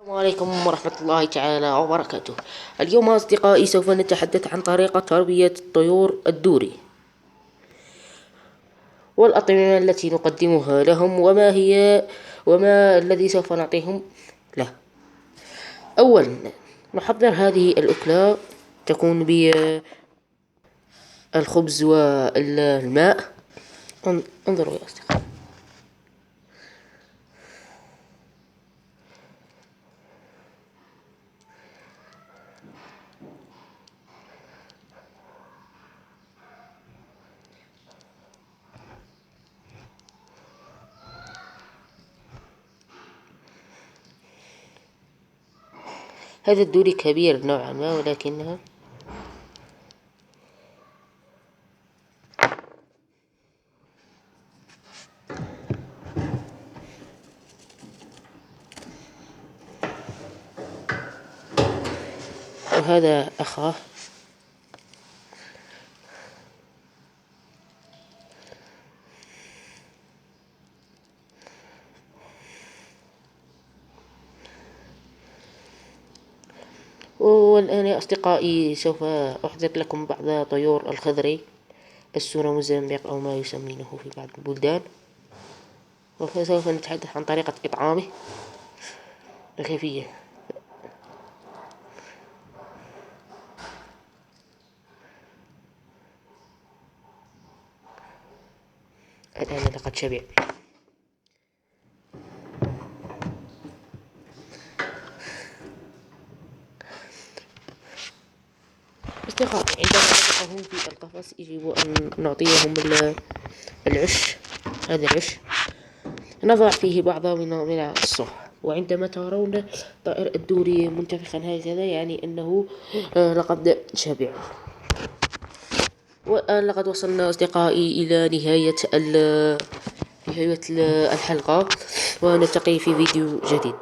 السلام عليكم ورحمة الله تعالى وبركاته. اليوم أصدقائي سوف نتحدث عن طريقة تربية الطيور الدوري والأطعمة التي نقدمها لهم وما الذي سوف نعطيهم له. أولا نحضر هذه الأكلة، تكون بالخبز والماء. انظروا يا أصدقائي، هذا الدوري كبير نوعا ما، ولكنها وهذا أخاه. والآن يا أصدقائي سوف أحضر لكم بعض طيور الخضري، السورة موزمبيق أو ما يسمينه في بعض البلدان، وسوف نتحدث عن طريقة إطعامه الكيفية. الآن لقد شبع. أصدقائي، عندما نضعهم في القفص يجب أن نعطيهم العش. هذا العش نضع فيه بعض من الصح، وعندما ترون طائر الدوري منتفخا هكذا يعني أنه لقد شبع. والآن لقد وصلنا أصدقائي إلى نهاية الحلقة، ونلتقي في فيديو جديد.